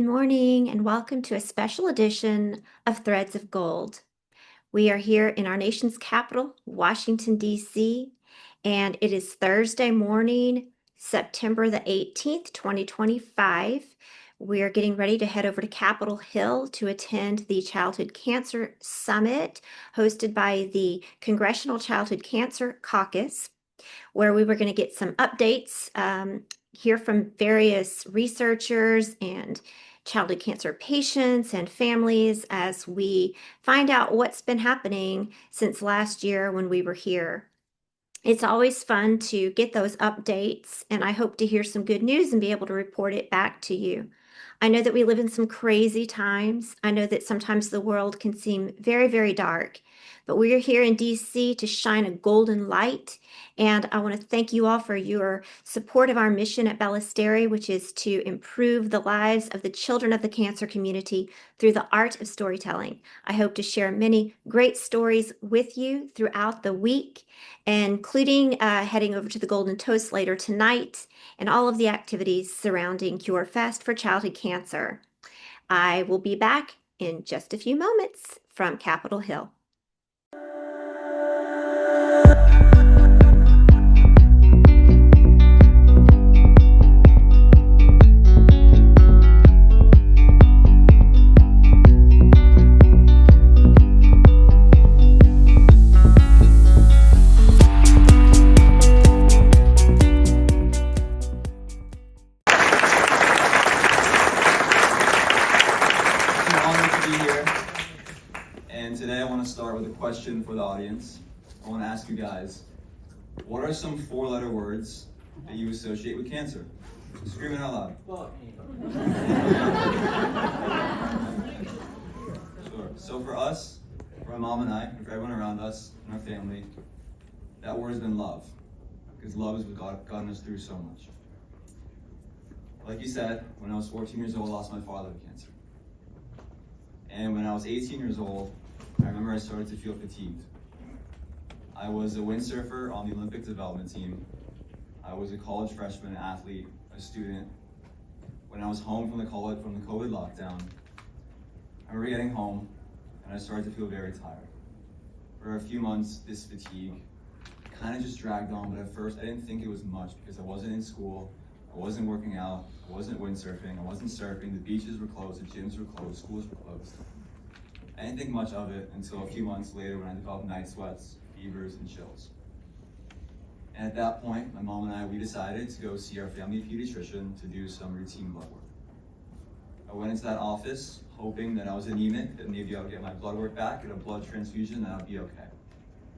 morning, and welcome to a special edition of Threads of Gold. We are here in our nation's capital, Washington, D.C., and it is Thursday morning, September the 18th, 2025. We are getting ready to head over to Capitol Hill to attend the Childhood Cancer Summit hosted by the Congressional Childhood Cancer Caucus, where we were going to get some updates, hear from various researchers and childhood cancer patients and families as we find out what's been happening since last year when we were here. It's always fun to get those updates, and I hope to hear some good news and be able to report it back to you. I know that we live in some crazy times. I know that sometimes the world can seem very, very dark, but we are here in DC to shine a golden light. And I want to thank you all for your support of our mission at Ballesteri, which is to improve the lives of the children of the cancer community through the art of storytelling. I hope to share many great stories with you throughout the week, including heading over to the Golden Toast later tonight and all of the activities surrounding CureFest for childhood cancer. I will be back in just a few moments from Capitol Hill. Question for the audience. I want to ask you guys, what are some four-letter words that you associate with cancer? Scream it out loud. Sure. So for us, for my mom and I, and for everyone around us and our family, that word has been love. Because love is what gotten us through so much. Like you said, when I was 14 years old, I lost my father to cancer. And when I was 18 years old, I remember I started to feel fatigued. I was a windsurfer on the Olympic development team. I was a college freshman, athlete, a student. When I was home from the COVID lockdown, I remember getting home and I started to feel very tired. For a few months, this fatigue kind of just dragged on, but at first I didn't think it was much because I wasn't in school, I wasn't working out, I wasn't windsurfing, I wasn't surfing, the beaches were closed, the gyms were closed, schools were closed. I didn't think much of it until a few months later when I developed night sweats, fevers, and chills. And at that point, my mom and I, we decided to go see our family pediatrician to do some routine blood work. I went into that office hoping that I was anemic, that maybe I would get my blood work back, get a blood transfusion, and I'd be okay.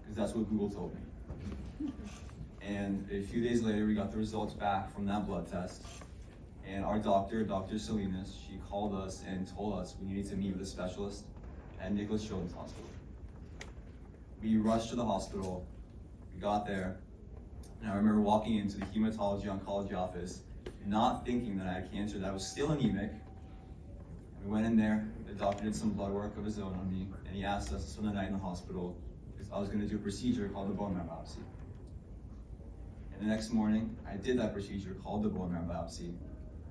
Because that's what Google told me. And a few days later, we got the results back from that blood test. And our doctor, Dr. Salinas, she called us and told us we needed to meet with a specialist at Nicholas Children's Hospital. We rushed to the hospital, we got there, and I remember walking into the hematology oncology office, not thinking that I had cancer, that I was still anemic. We went in there, the doctor did some blood work of his own on me, and he asked us to spend the night in the hospital because I was going to do a procedure called the bone marrow biopsy. And the next morning, I did that procedure called the bone marrow biopsy,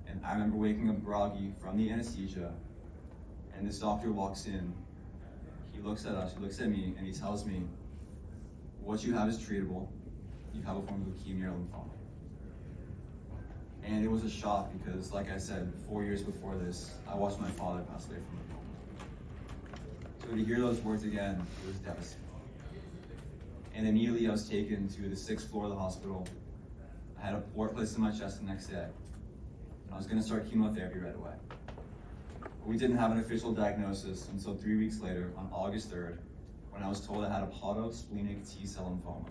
and I remember waking up groggy from the anesthesia, and this doctor walks in. He looks at us, he looks at me, and he tells me, what you have is treatable. You have a form of leukemia or lymphoma. And it was a shock because, like I said, 4 years before this, I watched my father pass away from lymphoma. So to hear those words again, it was devastating. And immediately I was taken to the 6th floor of the hospital. I had a port placed in my chest the next day. And I was gonna start chemotherapy right away. We didn't have an official diagnosis until 3 weeks later, on August 3rd, when I was told I had a polycystic T-cell lymphoma,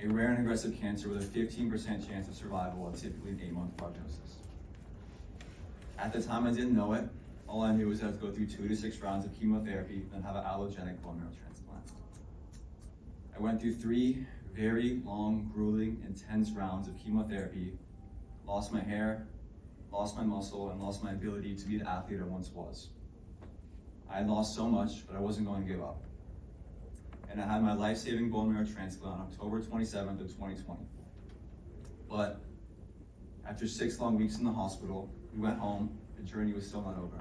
a rare and aggressive cancer with a 15% chance of survival and typically an 8-month prognosis. At the time, I didn't know it. All I knew was I had to go through 2 to 6 rounds of chemotherapy and have an allogenic bone marrow transplant. I went through 3 very long, grueling, intense rounds of chemotherapy, lost my hair, lost my muscle, and lost my ability to be the athlete I once was. I had lost so much, but I wasn't going to give up. And I had my life-saving bone marrow transplant on October 27th of 2020. But after 6 long weeks in the hospital, we went home, the journey was still not over.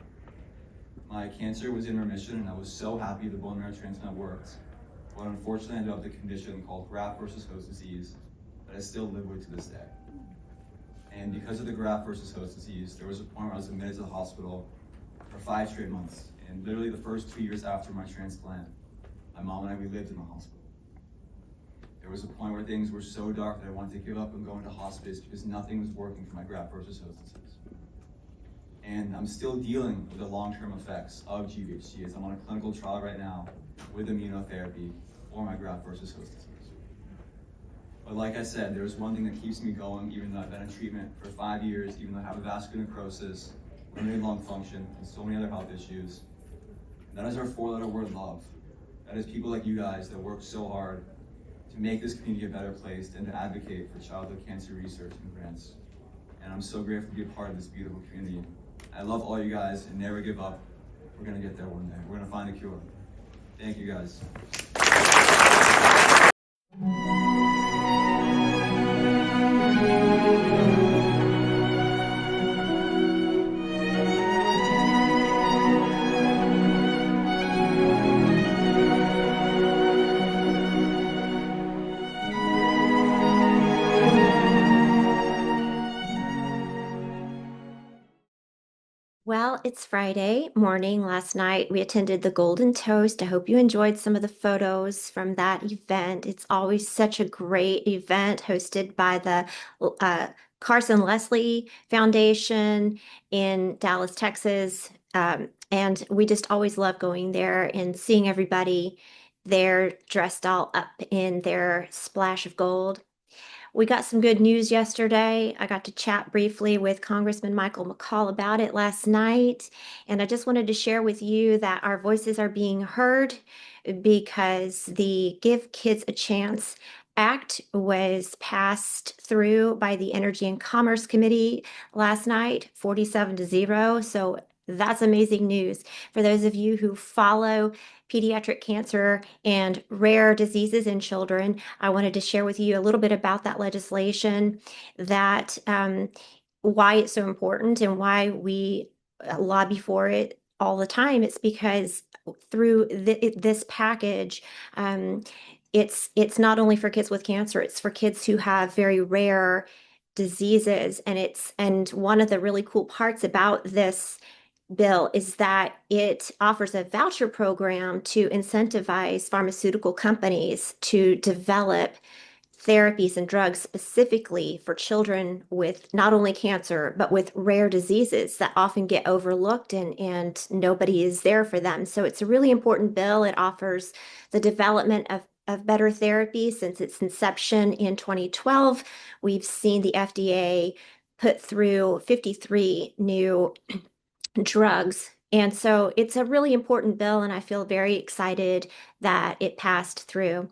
My cancer was in remission, and I was so happy the bone marrow transplant worked. But unfortunately, I developed a condition called graft versus host disease that I still live with to this day. And because of the graft versus host disease, there was a point where I was admitted to the hospital for 5 straight months. And literally the first 2 years after my transplant, my mom and I, we lived in the hospital. There was a point where things were so dark that I wanted to give up and go into hospice because nothing was working for my graft versus host disease. And I'm still dealing with the long-term effects of GVHD as I'm on a clinical trial right now with immunotherapy for my graft versus host disease. But like I said, there's one thing that keeps me going, even though I've been in treatment for 5 years, even though I have a vascular necrosis, limited lung function, and so many other health issues. And that is our 4-letter word, love. That is people like you guys that work so hard to make this community a better place and to advocate for childhood cancer research and grants. And I'm so grateful to be a part of this beautiful community. I love all you guys, and never give up. We're gonna get there one day. We're gonna find a cure. Thank you guys. Well, it's Friday morning. Last night we attended the Golden Toast. I hope you enjoyed some of the photos from that event. It's always such a great event hosted by the Carson Leslie Foundation in Dallas, Texas. And we just always love going there and seeing everybody there dressed all up in their splash of gold. We got some good news yesterday. I got to chat briefly with Congressman Michael McCall about it last night. And I just wanted to share with you that our voices are being heard because the Give Kids a Chance Act was passed through by the Energy and Commerce Committee last night, 47-0. So that's amazing news. For those of you who follow pediatric cancer and rare diseases in children, I wanted to share with you a little bit about that legislation, that why it's so important and why we lobby for it all the time. It's because through this package, it's not only for kids with cancer, it's for kids who have very rare diseases. And one of the really cool parts about this bill is that it offers a voucher program to incentivize pharmaceutical companies to develop therapies and drugs specifically for children with not only cancer, but with rare diseases that often get overlooked and nobody is there for them. So it's a really important bill. It offers the development of better therapy since its inception in 2012. We've seen the FDA put through 53 new drugs. And so it's a really important bill, and I feel very excited that it passed through.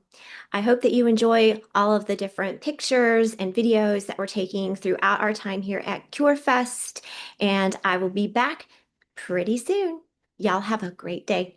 I hope that you enjoy all of the different pictures and videos that we're taking throughout our time here at CureFest, and I will be back pretty soon. Y'all have a great day.